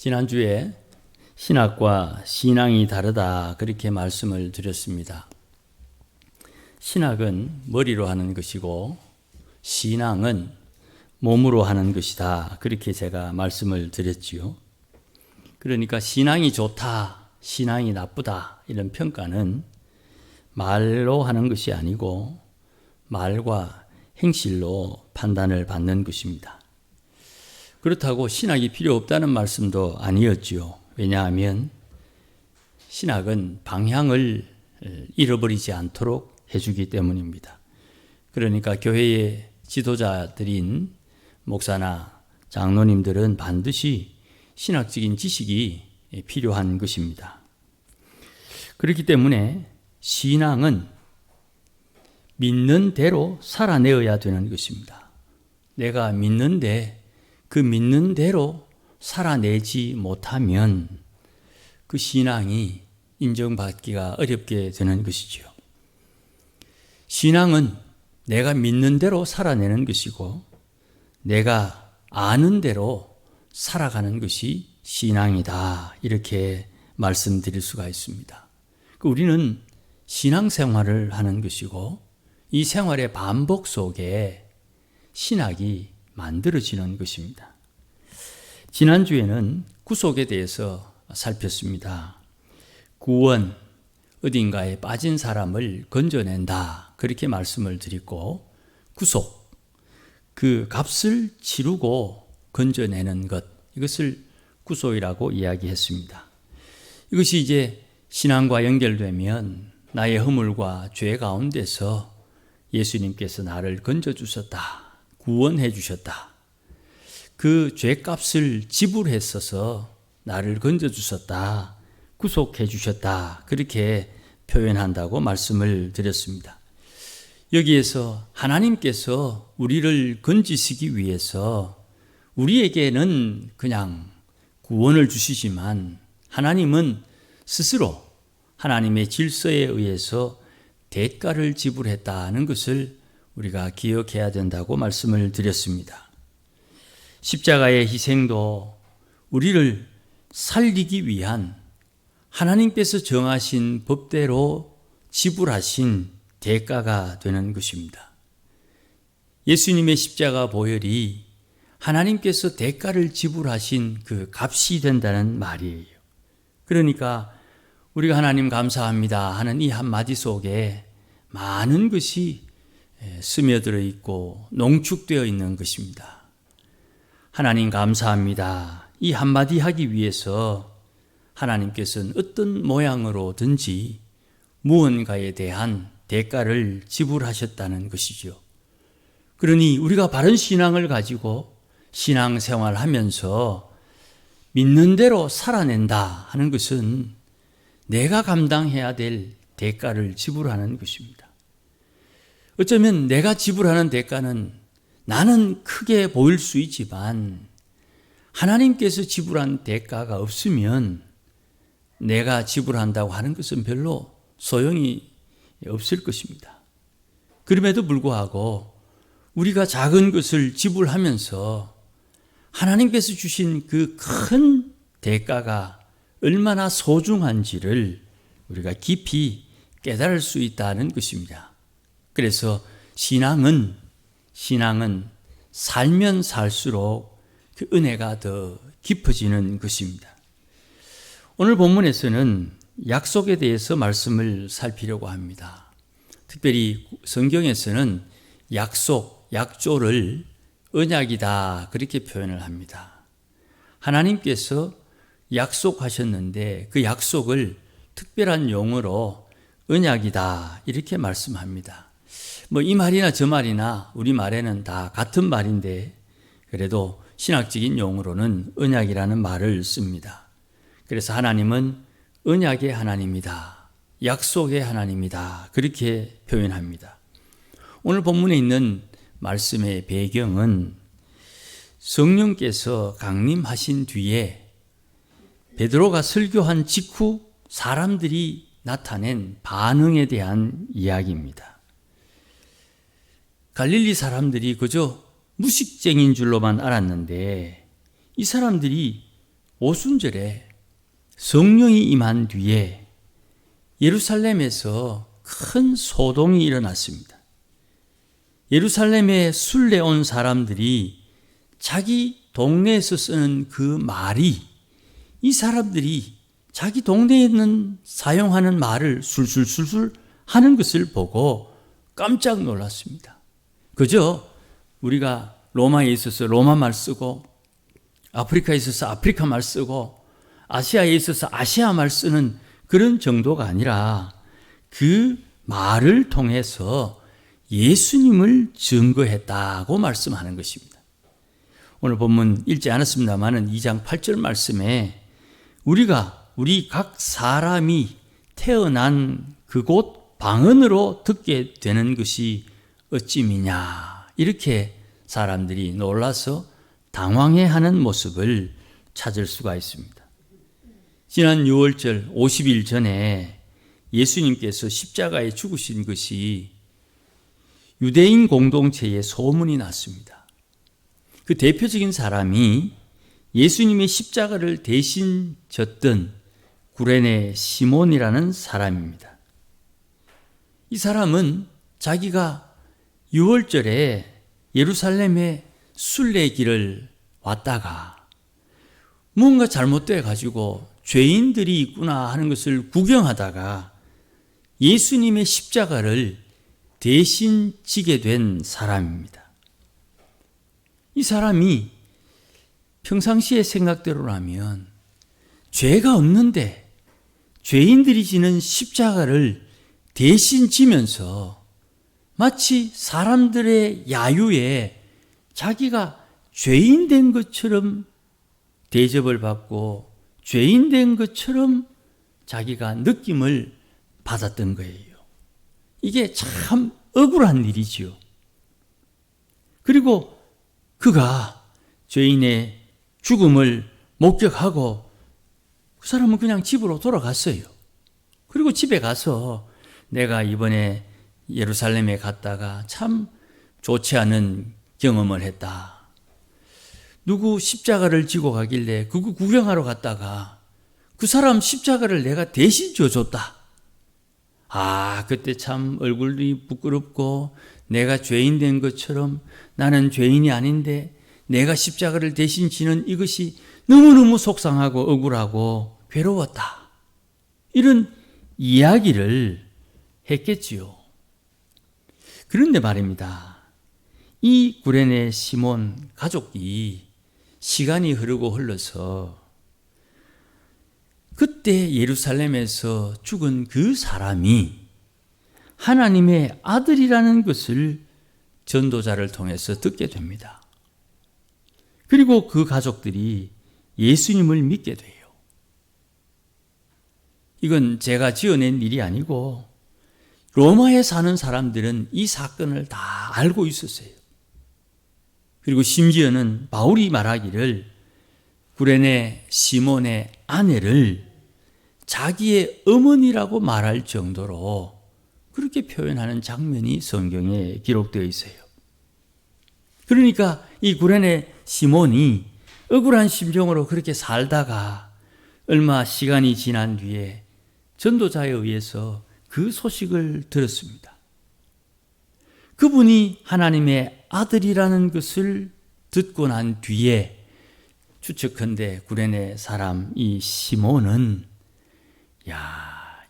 지난주에 신학과 신앙이 다르다 그렇게 말씀을 드렸습니다. 신학은 머리로 하는 것이고 신앙은 몸으로 하는 것이다 그렇게 제가 말씀을 드렸지요. 그러니까 신앙이 좋다, 신앙이 나쁘다 이런 평가는 말로 하는 것이 아니고 말과 행실로 판단을 받는 것입니다. 그렇다고 신학이 필요 없다는 말씀도 아니었지요. 왜냐하면 신학은 방향을 잃어버리지 않도록 해주기 때문입니다. 그러니까 교회의 지도자들인 목사나 장로님들은 반드시 신학적인 지식이 필요한 것입니다. 그렇기 때문에 신앙은 믿는 대로 살아내어야 되는 것입니다. 내가 믿는데 그 믿는 대로 살아내지 못하면 그 신앙이 인정받기가 어렵게 되는 것이지요. 신앙은 내가 믿는 대로 살아내는 것이고 내가 아는 대로 살아가는 것이 신앙이다 이렇게 말씀드릴 수가 있습니다. 우리는 신앙생활을 하는 것이고 이 생활의 반복 속에 신학이 만들어지는 것입니다. 지난주에는 구속에 대해서 살폈습니다. 구원, 어딘가에 빠진 사람을 건져낸다 그렇게 말씀을 드렸고 구속, 그 값을 치르고 건져내는 것, 이것을 구속이라고 이야기했습니다. 이것이 이제 신앙과 연결되면 나의 허물과 죄 가운데서 예수님께서 나를 건져주셨다, 구원해 주셨다, 그 죄값을 지불했어서 나를 건져주셨다, 구속해 주셨다 그렇게 표현한다고 말씀을 드렸습니다. 여기에서 하나님께서 우리를 건지시기 위해서 우리에게는 그냥 구원을 주시지만 하나님은 스스로 하나님의 질서에 의해서 대가를 지불했다는 것을 우리가 기억해야 된다고 말씀을 드렸습니다. 십자가의 희생도 우리를 살리기 위한 하나님께서 정하신 법대로 지불하신 대가가 되는 것입니다. 예수님의 십자가 보혈이 하나님께서 대가를 지불하신 그 값이 된다는 말이에요. 그러니까 우리가 하나님 감사합니다 하는 이 한마디 속에 많은 것이 스며들어 있고 농축되어 있는 것입니다. 하나님 감사합니다 이 한마디 하기 위해서 하나님께서는 어떤 모양으로든지 무언가에 대한 대가를 지불하셨다는 것이죠. 그러니 우리가 바른 신앙을 가지고 신앙생활을 하면서 믿는 대로 살아낸다 하는 것은 내가 감당해야 될 대가를 지불하는 것입니다. 어쩌면 내가 지불하는 대가는 나는 크게 보일 수 있지만 하나님께서 지불한 대가가 없으면 내가 지불한다고 하는 것은 별로 소용이 없을 것입니다. 그럼에도 불구하고 우리가 작은 것을 지불하면서 하나님께서 주신 그 큰 대가가 얼마나 소중한지를 우리가 깊이 깨달을 수 있다는 것입니다. 그래서 신앙은 살면 살수록 그 은혜가 더 깊어지는 것입니다. 오늘 본문에서는 약속에 대해서 말씀을 살피려고 합니다. 특별히 성경에서는 약속, 약조를 언약이다 그렇게 표현을 합니다. 하나님께서 약속하셨는데 그 약속을 특별한 용어로 언약이다 이렇게 말씀합니다. 이 말이나 저 말이나 우리 말에는 다 같은 말인데 그래도 신학적인 용어로는 언약이라는 말을 씁니다. 그래서 하나님은 언약의 하나님이다, 약속의 하나님이다 그렇게 표현합니다. 오늘 본문에 있는 말씀의 배경은 성령께서 강림하신 뒤에 베드로가 설교한 직후 사람들이 나타낸 반응에 대한 이야기입니다. 갈릴리 사람들이 그저 무식쟁인 줄로만 알았는데 이 사람들이 오순절에 성령이 임한 뒤에 예루살렘에서 큰 소동이 일어났습니다. 예루살렘에 순례 온 사람들이 자기 동네에서 쓰는 그 말이 이 사람들이 자기 동네에 있는 사용하는 말을 술술술술 하는 것을 보고 깜짝 놀랐습니다. 그저 우리가 로마에 있어서 로마 말 쓰고 아프리카에 있어서 아프리카 말 쓰고 아시아에 있어서 아시아 말 쓰는 그런 정도가 아니라 그 말을 통해서 예수님을 증거했다고 말씀하는 것입니다. 오늘 본문 읽지 않았습니다만 2장 8절 말씀에 우리 각 사람이 태어난 그곳 방언으로 듣게 되는 것이 어찌미냐, 이렇게 사람들이 놀라서 당황해하는 모습을 찾을 수가 있습니다. 지난 6월절 50일 전에 예수님께서 십자가에 죽으신 것이 유대인 공동체에 소문이 났습니다. 그 대표적인 사람이 예수님의 십자가를 대신 졌던 구레네 시몬이라는 사람입니다. 이 사람은 자기가 6월절에 예루살렘의 순례길을 왔다가 뭔가 잘못돼 가지고 죄인들이 있구나 하는 것을 구경하다가 예수님의 십자가를 대신 지게 된 사람입니다. 이 사람이 평상시의 생각대로라면 죄가 없는데 죄인들이 지는 십자가를 대신 지면서 마치 사람들의 야유에 자기가 죄인 된 것처럼 대접을 받고 죄인 된 것처럼 자기가 느낌을 받았던 거예요. 이게 참 억울한 일이지요. 그리고 그가 죄인의 죽음을 목격하고 그 사람은 그냥 집으로 돌아갔어요. 그리고 집에 가서 내가 이번에 예루살렘에 갔다가 참 좋지 않은 경험을 했다. 누구 십자가를 지고 가길래 그거 구경하러 갔다가 그 사람 십자가를 내가 대신 져줬다. 그때 참 얼굴이 부끄럽고 내가 죄인 된 것처럼 나는 죄인이 아닌데 내가 십자가를 대신 지는 이것이 너무너무 속상하고 억울하고 괴로웠다. 이런 이야기를 했겠지요. 그런데 말입니다. 이 구레네 시몬 가족이 시간이 흘러서 그때 예루살렘에서 죽은 그 사람이 하나님의 아들이라는 것을 전도자를 통해서 듣게 됩니다. 그리고 그 가족들이 예수님을 믿게 돼요. 이건 제가 지어낸 일이 아니고 로마에 사는 사람들은 이 사건을 다 알고 있었어요. 그리고 심지어는 바울이 말하기를 구레네 시몬의 아내를 자기의 어머니라고 말할 정도로 그렇게 표현하는 장면이 성경에 기록되어 있어요. 그러니까 이 구레네 시몬이 억울한 심정으로 그렇게 살다가 얼마 시간이 지난 뒤에 전도자에 의해서 그 소식을 들었습니다. 그분이 하나님의 아들이라는 것을 듣고 난 뒤에 추측컨대 구레네 사람 이 시몬은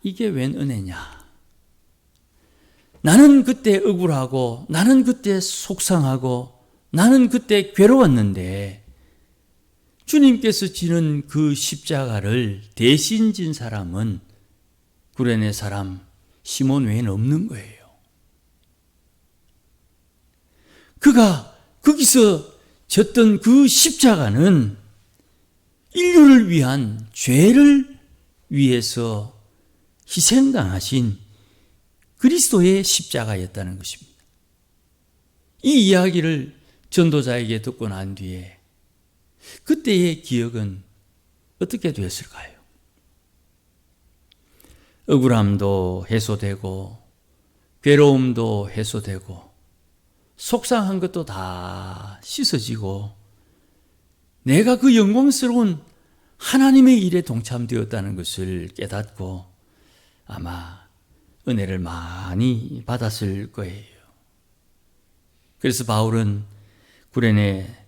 이게 웬 은혜냐. 나는 그때 억울하고 나는 그때 속상하고 나는 그때 괴로웠는데 주님께서 지는 그 십자가를 대신 진 사람은 구레네 사람 시몬 외에는 없는 거예요. 그가 거기서 졌던 그 십자가는 인류를 위한 죄를 위해서 희생당하신 그리스도의 십자가였다는 것입니다. 이 이야기를 전도자에게 듣고 난 뒤에 그때의 기억은 어떻게 되었을까요? 억울함도 해소되고 괴로움도 해소되고 속상한 것도 다 씻어지고 내가 그 영광스러운 하나님의 일에 동참되었다는 것을 깨닫고 아마 은혜를 많이 받았을 거예요. 그래서 바울은 구레네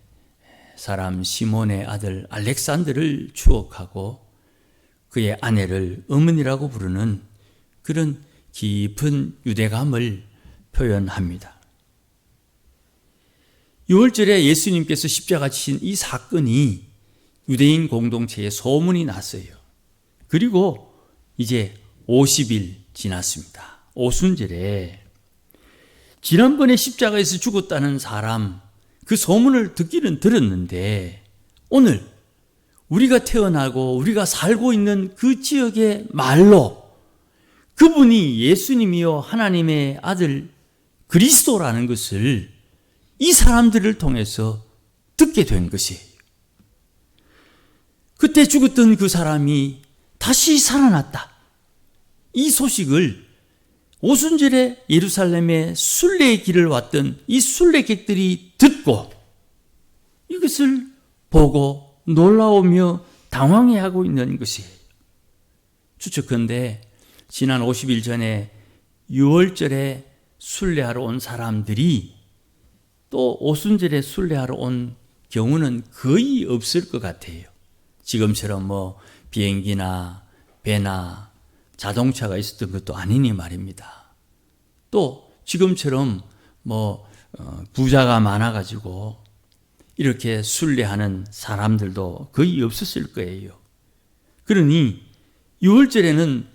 사람 시몬의 아들 알렉산더를 추억하고 그의 아내를 어머니라고 부르는 그런 깊은 유대감을 표현합니다. 6월절에 예수님께서 십자가 지신 이 사건이 유대인 공동체에 소문이 났어요. 그리고 이제 50일 지났습니다. 오순절에 지난번에 십자가에서 죽었다는 사람 그 소문을 듣기는 들었는데 오늘 우리가 태어나고 우리가 살고 있는 그 지역의 말로 그분이 예수님이요 하나님의 아들 그리스도라는 것을 이 사람들을 통해서 듣게 된 것이에요. 그때 죽었던 그 사람이 다시 살아났다. 이 소식을 오순절에 예루살렘에 순례의 길을 왔던 이 순례객들이 듣고 이것을 보고 놀라우며 당황해하고 있는 것이에요. 추측컨대 지난 50일 전에 6월절에 순례하러 온 사람들이 또 오순절에 순례하러 온 경우는 거의 없을 것 같아요. 지금처럼 비행기나 배나 자동차가 있었던 것도 아니니 말입니다. 또 지금처럼 부자가 많아가지고 이렇게 순례하는 사람들도 거의 없었을 거예요. 그러니 6월절에는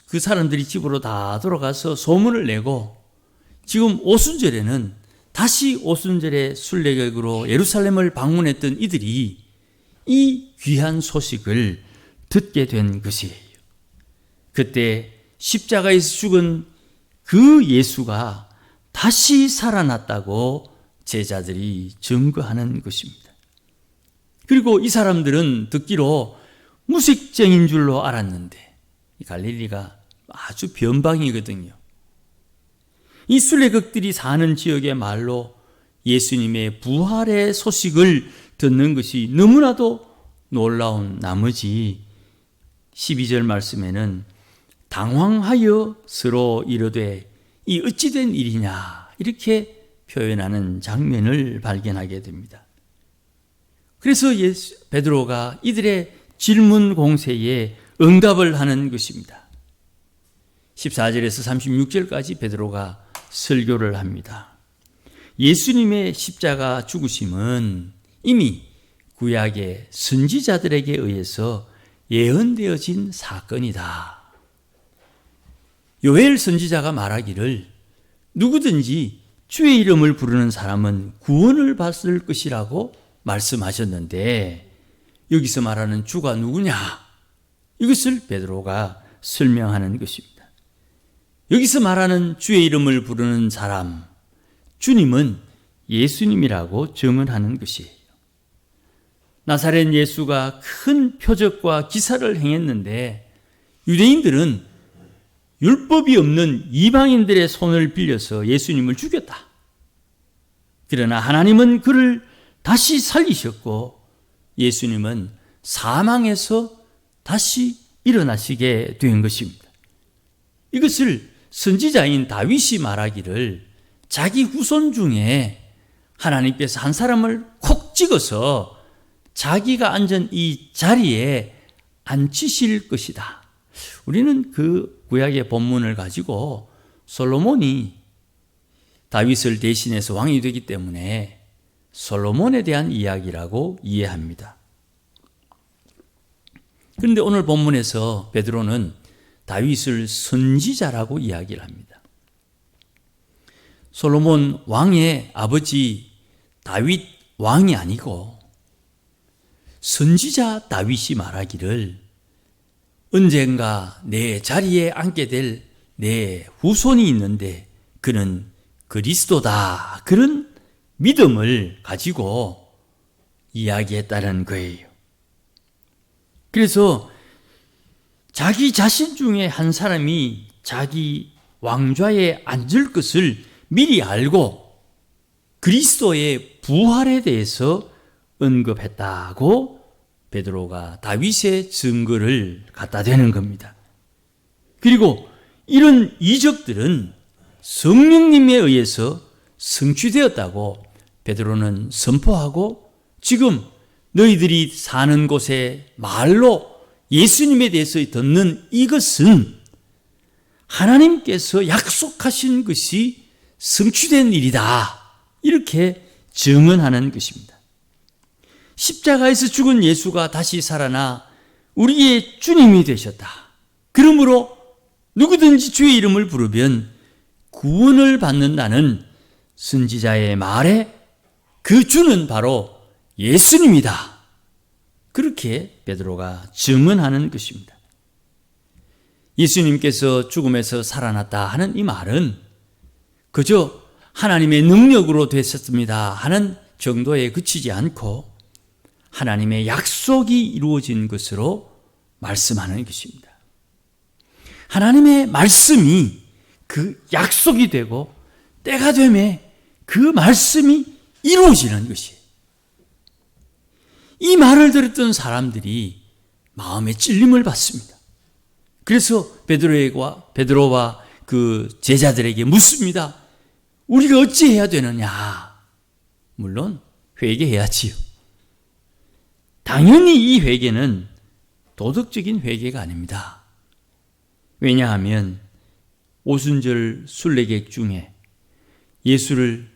그 사람들이 집으로 다 돌아가서 소문을 내고 지금 오순절에는 다시 오순절에 순례객으로 예루살렘을 방문했던 이들이 이 귀한 소식을 듣게 된 것이에요. 그때 십자가에서 죽은 그 예수가 다시 살아났다고 제자들이 증거하는 것입니다. 그리고 이 사람들은 듣기로 무식쟁인 줄로 알았는데 갈릴리가 아주 변방이거든요. 이 순례객들이 사는 지역의 말로 예수님의 부활의 소식을 듣는 것이 너무나도 놀라운 나머지 12절 말씀에는 당황하여 서로 이르되 이 어찌된 일이냐 이렇게 표현하는 장면을 발견하게 됩니다. 그래서 베드로가 이들의 질문 공세에 응답을 하는 것입니다. 14절에서 36절까지 베드로가 설교를 합니다. 예수님의 십자가 죽으심은 이미 구약의 선지자들에게 의해서 예언되어진 사건이다. 요엘 선지자가 말하기를 누구든지 주의 이름을 부르는 사람은 구원을 받을 것이라고 말씀하셨는데 여기서 말하는 주가 누구냐? 이것을 베드로가 설명하는 것입니다. 여기서 말하는 주의 이름을 부르는 사람, 주님은 예수님이라고 증언하는 것이에요. 나사렛 예수가 큰 표적과 기사를 행했는데 유대인들은 율법이 없는 이방인들의 손을 빌려서 예수님을 죽였다. 그러나 하나님은 그를 다시 살리셨고 예수님은 사망에서 다시 일어나시게 된 것입니다. 이것을 선지자인 다윗이 말하기를 자기 후손 중에 하나님께서 한 사람을 콕 찍어서 자기가 앉은 이 자리에 앉히실 것이다. 우리는 그 구약의 본문을 가지고 솔로몬이 다윗을 대신해서 왕이 되기 때문에 솔로몬에 대한 이야기라고 이해합니다. 그런데 오늘 본문에서 베드로는 다윗을 선지자라고 이야기를 합니다. 솔로몬 왕의 아버지 다윗 왕이 아니고 선지자 다윗이 말하기를 언젠가 내 자리에 앉게 될 내 후손이 있는데 그는 그리스도다. 그런 믿음을 가지고 이야기했다는 거예요. 그래서 자기 자신 중에 한 사람이 자기 왕좌에 앉을 것을 미리 알고 그리스도의 부활에 대해서 언급했다고 베드로가 다윗의 증거를 갖다 대는 겁니다. 그리고 이런 이적들은 성령님에 의해서 성취되었다고 베드로는 선포하고, 지금 너희들이 사는 곳에 말로 예수님에 대해서 듣는 이것은 하나님께서 약속하신 것이 성취된 일이다, 이렇게 증언하는 것입니다. 십자가에서 죽은 예수가 다시 살아나 우리의 주님이 되셨다. 그러므로 누구든지 주의 이름을 부르면 구원을 받는다는 선지자의 말에 그 주는 바로 예수님이다, 그렇게 베드로가 증언하는 것입니다. 예수님께서 죽음에서 살아났다 하는 이 말은 그저 하나님의 능력으로 되셨습니다 하는 정도에 그치지 않고 하나님의 약속이 이루어진 것으로 말씀하는 것입니다. 하나님의 말씀이 그 약속이 되고 때가 되매 그 말씀이 이루어지는 것이에요. 이 말을 들었던 사람들이 마음에 찔림을 받습니다. 그래서 베드로와 그 제자들에게 묻습니다. 우리가 어찌해야 되느냐? 물론 회개해야지요. 당연히 이 회개는 도덕적인 회개가 아닙니다. 왜냐하면 오순절 순례객 중에 예수를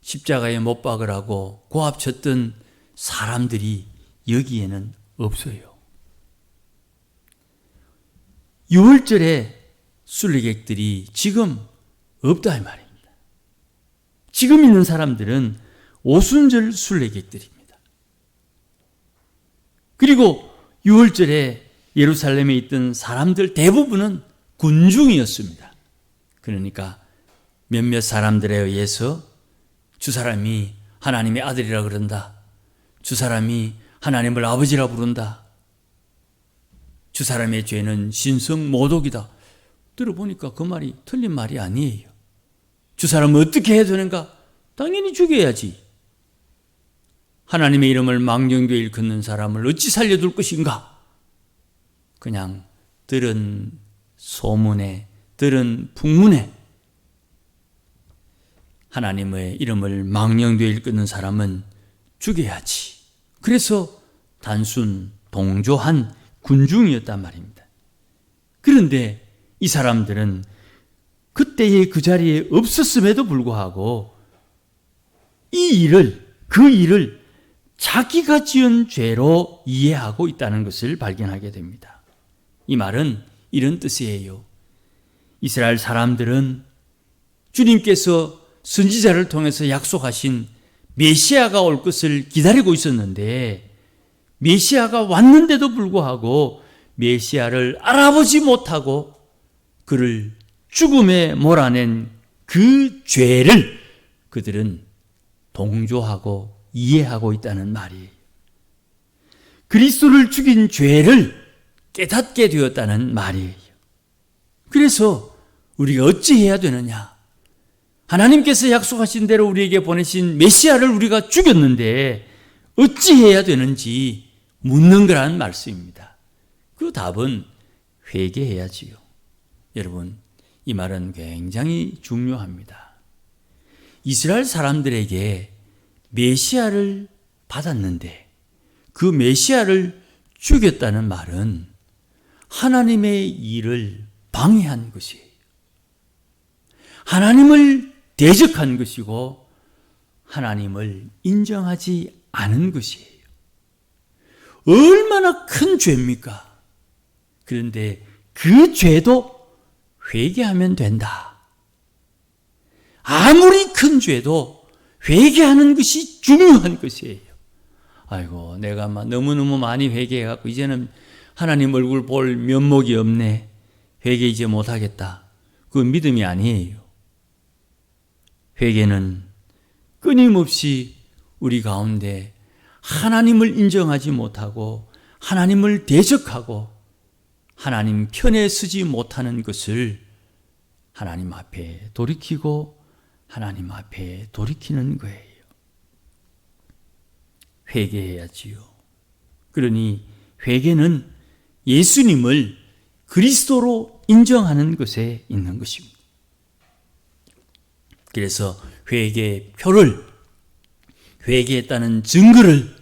십자가에 못 박으라고 고압쳤던 사람들이 여기에는 없어요. 유월절에 순례객들이 지금 없다 이 말입니다. 지금 있는 사람들은 오순절 순례객들입니다. 그리고 유월절에 예루살렘에 있던 사람들 대부분은 군중이었습니다. 그러니까 몇몇 사람들에 의해서 주 사람이 하나님의 아들이라 그런다, 주 사람이 하나님을 아버지라 부른다, 주 사람의 죄는 신성모독이다. 들어보니까 그 말이 틀린 말이 아니에요. 주 사람은 어떻게 해야 되는가? 당연히 죽여야지. 하나님의 이름을 망령되어 일컫는 사람을 어찌 살려둘 것인가? 그냥 들은 소문에, 들은 풍문에 하나님의 이름을 망령되어 일컫는 사람은 죽여야지. 그래서 단순 동조한 군중이었단 말입니다. 그런데 이 사람들은 그때의 그 자리에 없었음에도 불구하고 그 일을 자기가 지은 죄로 이해하고 있다는 것을 발견하게 됩니다. 이 말은 이런 뜻이에요. 이스라엘 사람들은 주님께서 선지자를 통해서 약속하신 메시아가 올 것을 기다리고 있었는데, 메시아가 왔는데도 불구하고 메시아를 알아보지 못하고 그를 죽음에 몰아낸 그 죄를 그들은 동조하고 이해하고 있다는 말이에요. 그리스도를 죽인 죄를 깨닫게 되었다는 말이에요. 그래서 우리가 어찌해야 되느냐? 하나님께서 약속하신 대로 우리에게 보내신 메시아를 우리가 죽였는데 어찌해야 되는지 묻는 거라는 말씀입니다. 그 답은 회개해야지요. 여러분, 이 말은 굉장히 중요합니다. 이스라엘 사람들에게 메시아를 받았는데 그 메시아를 죽였다는 말은 하나님의 일을 방해한 것이에요. 하나님을 대적한 것이고 하나님을 인정하지 않은 것이에요. 얼마나 큰 죄입니까? 그런데 그 죄도 회개하면 된다. 아무리 큰 죄도 회개하는 것이 중요한 것이에요. 아이고, 내가 너무너무 많이 회개해갖고 이제는 하나님 얼굴 볼 면목이 없네. 회개 이제 못하겠다. 그건 믿음이 아니에요. 회개는 끊임없이 우리 가운데 하나님을 인정하지 못하고 하나님을 대적하고 하나님 편에 서지 못하는 것을 하나님 앞에 돌이키고 하나님 앞에 돌이키는 거예요. 회개해야지요. 그러니 회개는 예수님을 그리스도로 인정하는 것에 있는 것입니다. 그래서 회개표를, 회개했다는 증거를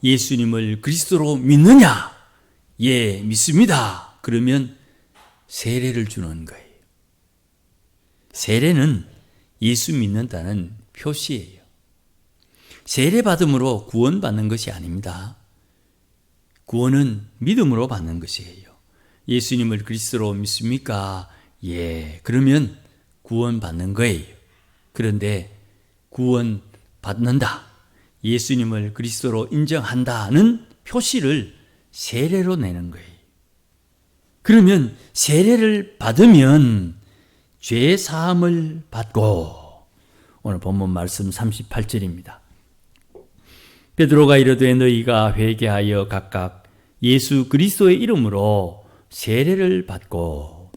예수님을 그리스도로 믿느냐? 예, 믿습니다. 그러면 세례를 주는 거예요. 세례는 예수 믿는다는 표시예요. 세례 받음으로 구원받는 것이 아닙니다. 구원은 믿음으로 받는 것이에요. 예수님을 그리스도로 믿습니까? 예, 그러면 구원받는 거예요. 그런데 구원받는다, 예수님을 그리스도로 인정한다는 표시를 세례로 내는 거예요. 그러면 세례를 받으면 죄 사함을 받고, 오늘 본문 말씀 38절입니다. 베드로가 이르되 너희가 회개하여 각각 예수 그리스도의 이름으로 세례를 받고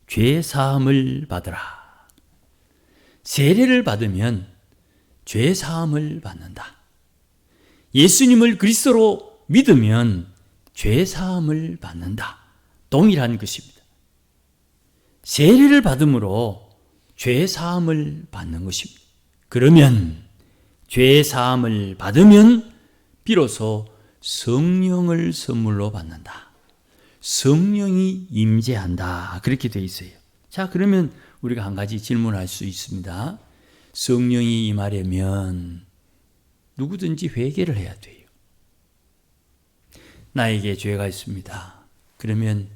죄 사함을 받으라. 세례를 받으면 죄 사함을 받는다. 예수님을 그리스도로 믿으면 죄 사함을 받는다. 동일한 것입니다. 세례를 받음으로 죄 사함을 받는 것입니다. 그러면 죄 사함을 받으면 비로소 성령을 선물로 받는다. 성령이 임재한다. 그렇게 되어 있어요. 자, 그러면 우리가 한 가지 질문할 수 있습니다. 성령이 임하려면 누구든지 회개를 해야 돼요. 나에게 죄가 있습니다. 그러면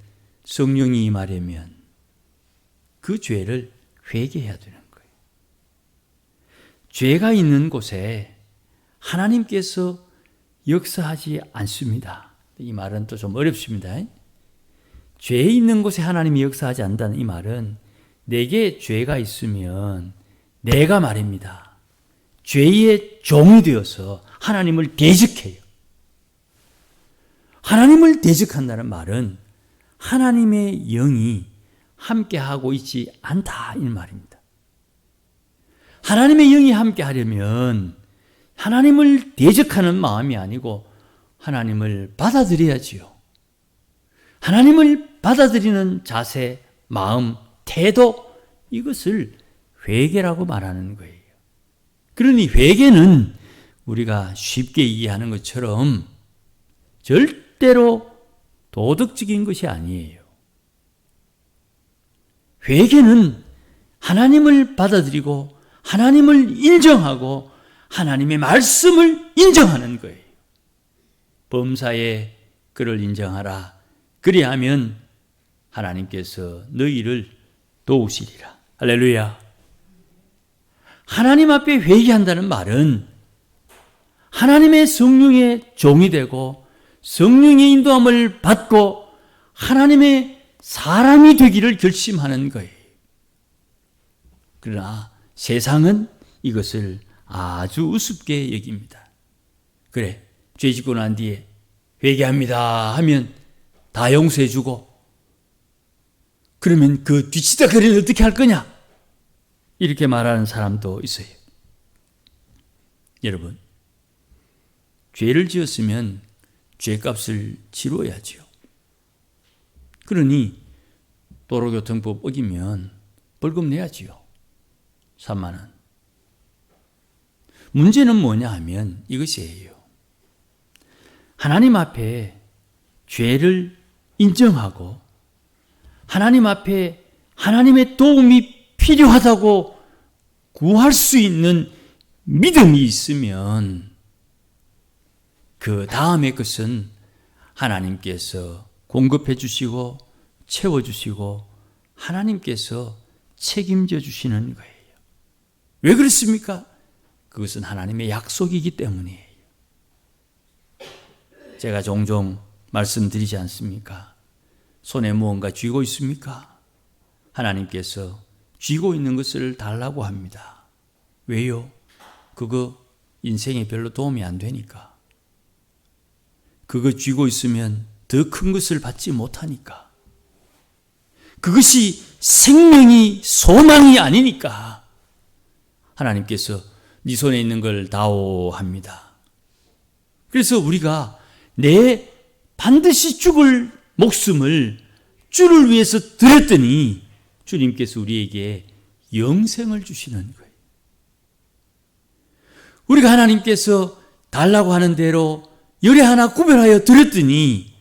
성령이 임하려면 그 죄를 회개해야 되는 거예요. 죄가 있는 곳에 하나님께서 역사하지 않습니다. 이 말은 또 좀 어렵습니다. 죄 있는 곳에 하나님이 역사하지 않는다는 이 말은 내게 죄가 있으면 내가 말입니다, 죄의 종이 되어서 하나님을 대적해요. 하나님을 대적한다는 말은 하나님의 영이 함께하고 있지 않다 이 말입니다. 하나님의 영이 함께하려면 하나님을 대적하는 마음이 아니고 하나님을 받아들여야지요. 하나님을 받아들이는 자세, 마음, 태도, 이것을 회개라고 말하는 거예요. 그러니 회개는 우리가 쉽게 이해하는 것처럼 절대로 도덕적인 것이 아니에요. 회개는 하나님을 받아들이고 하나님을 인정하고 하나님의 말씀을 인정하는 거예요. 범사에 그를 인정하라. 그리하면 하나님께서 너희를 도우시리라. 할렐루야. 하나님 앞에 회개한다는 말은 하나님의 성령의 종이 되고 성령의 인도함을 받고 하나님의 사람이 되기를 결심하는 거예요. 그러나 세상은 이것을 아주 우습게 여깁니다. 그래, 죄 짓고 난 뒤에 회개합니다 하면 다 용서해 주고, 그러면 그 뒤치다거리는 어떻게 할 거냐? 이렇게 말하는 사람도 있어요. 여러분, 죄를 지었으면 죄값을 치러야지요. 그러니 도로교통법 어기면 벌금 내야지요. 3만 원. 문제는 뭐냐 하면 이것이에요. 하나님 앞에 죄를 인정하고 하나님 앞에 하나님의 도움이 필요하다고 구할 수 있는 믿음이 있으면 그 다음의 것은 하나님께서 공급해 주시고 채워주시고 하나님께서 책임져 주시는 거예요. 왜 그렇습니까? 그것은 하나님의 약속이기 때문이에요. 제가 종종 말씀드리지 않습니까? 손에 무언가 쥐고 있습니까? 하나님께서 쥐고 있는 것을 달라고 합니다. 왜요? 그거 인생에 별로 도움이 안 되니까. 그거 쥐고 있으면 더 큰 것을 받지 못하니까. 그것이 생명이 소망이 아니니까 하나님께서 네 손에 있는 걸 다오 합니다. 그래서 우리가 내 반드시 죽을 목숨을 주를 위해서 드렸더니 주님께서 우리에게 영생을 주시는 거예요. 우리가 하나님께서 달라고 하는 대로 열에 하나 구별하여 드렸더니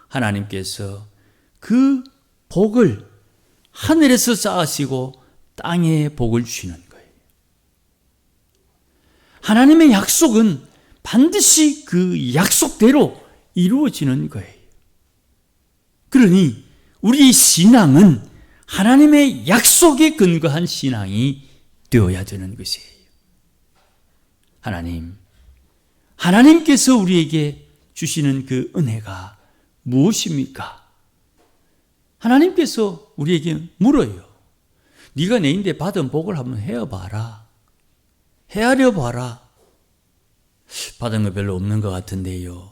하나님께서 그 복을 하늘에서 쌓으시고 땅에 복을 주시는 거예요. 하나님의 약속은 반드시 그 약속대로 이루어지는 거예요. 그러니 우리의 신앙은 하나님의 약속에 근거한 신앙이 되어야 되는 것이에요. 하나님께서 우리에게 주시는 그 은혜가 무엇입니까? 하나님께서 우리에게 물어요. 네가 내인데 받은 복을 한번 헤아봐라. 헤아려 봐라. 받은 거 별로 없는 것 같은데요.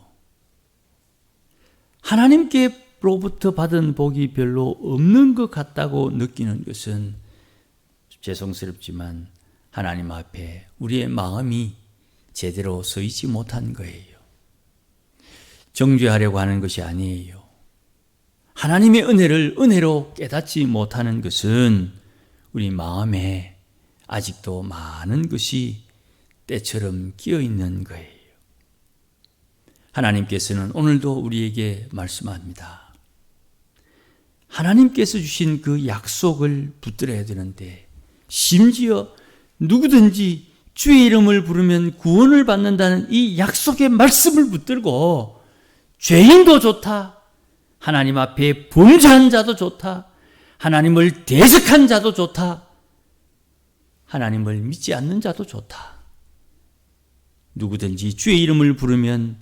하나님께로부터 받은 복이 별로 없는 것 같다고 느끼는 것은 죄송스럽지만 하나님 앞에 우리의 마음이 제대로 서 있지 못한 거예요. 정죄하려고 하는 것이 아니에요. 하나님의 은혜를 은혜로 깨닫지 못하는 것은 우리 마음에 아직도 많은 것이 때처럼 끼어 있는 거예요. 하나님께서는 오늘도 우리에게 말씀합니다. 하나님께서 주신 그 약속을 붙들어야 되는데, 심지어 누구든지 주의 이름을 부르면 구원을 받는다는 이 약속의 말씀을 붙들고 죄인도 좋다, 하나님 앞에 범죄한 자도 좋다, 하나님을 대적한 자도 좋다, 하나님을 믿지 않는 자도 좋다, 누구든지 주의 이름을 부르면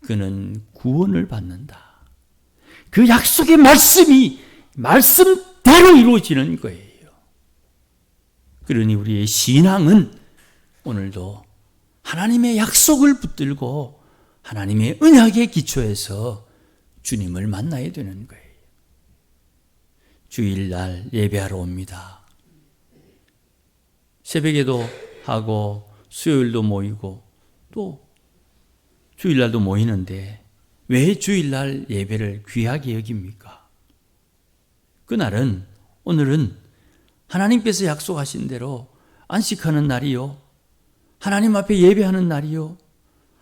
그는 구원을 받는다. 그 약속의 말씀이 말씀대로 이루어지는 거예요. 그러니 우리의 신앙은 오늘도 하나님의 약속을 붙들고 하나님의 언약에 기초해서 주님을 만나야 되는 거예요. 주일날 예배하러 옵니다. 새벽에도 하고 수요일도 모이고 또 주일날도 모이는데 왜 주일날 예배를 귀하게 여깁니까? 그날은, 오늘은 하나님께서 약속하신 대로 안식하는 날이요, 하나님 앞에 예배하는 날이요,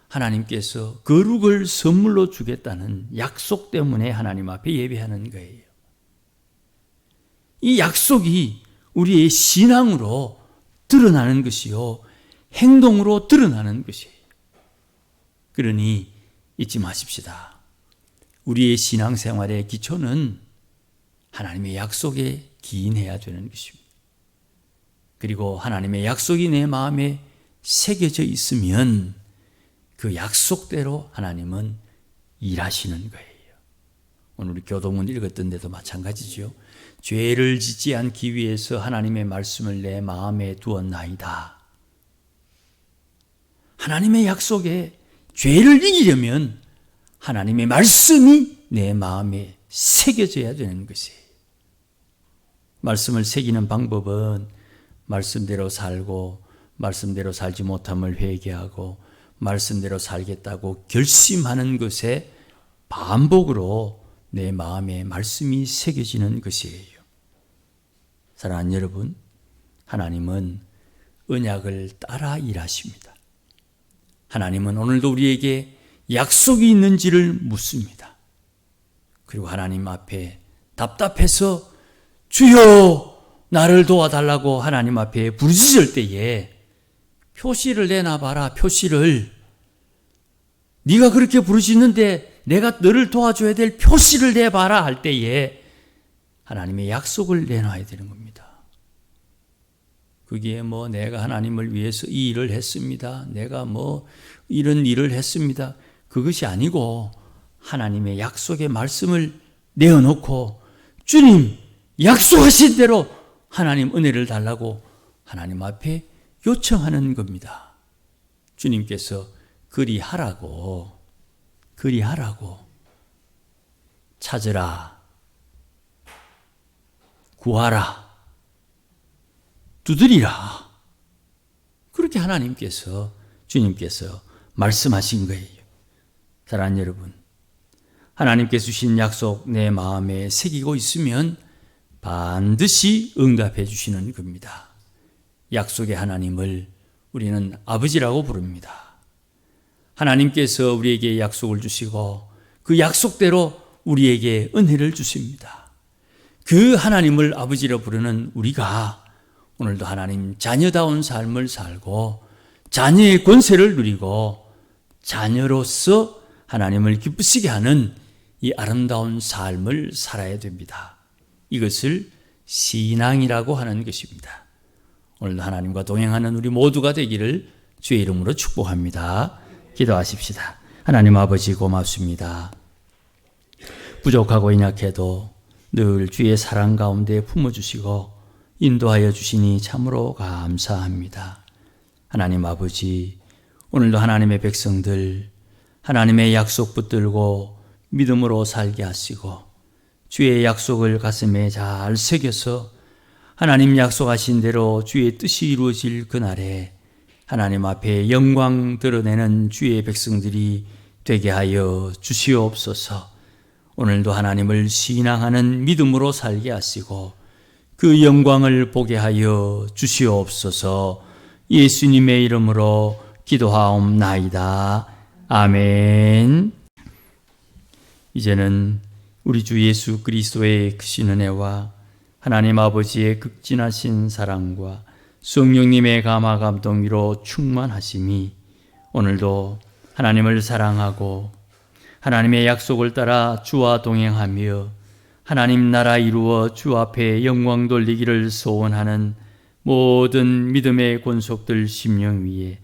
하나님께서 거룩을 선물로 주겠다는 약속 때문에 하나님 앞에 예배하는 거예요. 이 약속이 우리의 신앙으로 드러나는 것이요, 행동으로 드러나는 것이에요. 그러니 잊지 마십시다. 우리의 신앙생활의 기초는 하나님의 약속에 기인해야 되는 것입니다. 그리고 하나님의 약속이 내 마음에 새겨져 있으면 그 약속대로 하나님은 일하시는 거예요. 오늘 우리 교동문 읽었던 데도 마찬가지죠. 죄를 짓지 않기 위해서 하나님의 말씀을 내 마음에 두었나이다. 하나님의 약속에 죄를 이기려면 하나님의 말씀이 내 마음에 새겨져야 되는 것이에요. 말씀을 새기는 방법은 말씀대로 살고, 말씀대로 살지 못함을 회개하고, 말씀대로 살겠다고 결심하는 것에 반복으로 내 마음에 말씀이 새겨지는 것이에요. 사랑하는 여러분, 하나님은 언약을 따라 일하십니다. 하나님은 오늘도 우리에게 약속이 있는지를 묻습니다. 그리고 하나님 앞에 답답해서 주여 나를 도와달라고 하나님 앞에 부르짖을 때에 표시를 내놔봐라. 표시를. 네가 그렇게 부르짖는데 내가 너를 도와줘야 될 표시를 내봐라 할 때에 하나님의 약속을 내놔야 되는 겁니다. 그게 내가 하나님을 위해서 이 일을 했습니다, 내가 이런 일을 했습니다, 그것이 아니고 하나님의 약속의 말씀을 내어놓고 주님 약속하신 대로 하나님 은혜를 달라고 하나님 앞에 요청하는 겁니다. 주님께서 그리하라고 찾으라, 구하라, 두드리라. 그렇게 주님께서 말씀하신 거예요. 사랑하는 여러분, 하나님께서 주신 약속 내 마음에 새기고 있으면 반드시 응답해 주시는 겁니다. 약속의 하나님을 우리는 아버지라고 부릅니다. 하나님께서 우리에게 약속을 주시고 그 약속대로 우리에게 은혜를 주십니다. 그 하나님을 아버지라 부르는 우리가 오늘도 하나님 자녀다운 삶을 살고 자녀의 권세를 누리고 자녀로서 하나님을 기쁘시게 하는 이 아름다운 삶을 살아야 됩니다. 이것을 신앙이라고 하는 것입니다. 오늘도 하나님과 동행하는 우리 모두가 되기를 주의 이름으로 축복합니다. 기도하십시다. 하나님 아버지 고맙습니다. 부족하고 연약해도 늘 주의 사랑 가운데 품어주시고 인도하여 주시니 참으로 감사합니다. 하나님 아버지, 오늘도 하나님의 백성들 하나님의 약속 붙들고 믿음으로 살게 하시고 주의 약속을 가슴에 잘 새겨서 하나님 약속하신 대로 주의 뜻이 이루어질 그날에 하나님 앞에 영광 드러내는 주의 백성들이 되게 하여 주시옵소서. 오늘도 하나님을 신앙하는 믿음으로 살게 하시고 그 영광을 보게 하여 주시옵소서. 예수님의 이름으로 기도하옵나이다. 아멘. 이제는 우리 주 예수 그리스도의 크신 은혜와 하나님 아버지의 극진하신 사랑과 성령님의 감화 감동 위로 충만하심이 오늘도 하나님을 사랑하고 하나님의 약속을 따라 주와 동행하며 하나님 나라 이루어 주 앞에 영광 돌리기를 소원하는 모든 믿음의 권속들 심령 위에,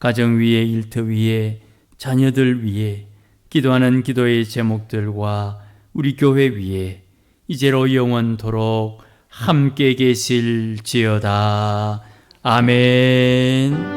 가정 위에, 일터 위에, 자녀들 위에, 기도하는 기도의 제목들과 우리 교회 위에 이제로 영원토록 함께 계실지어다. 아멘.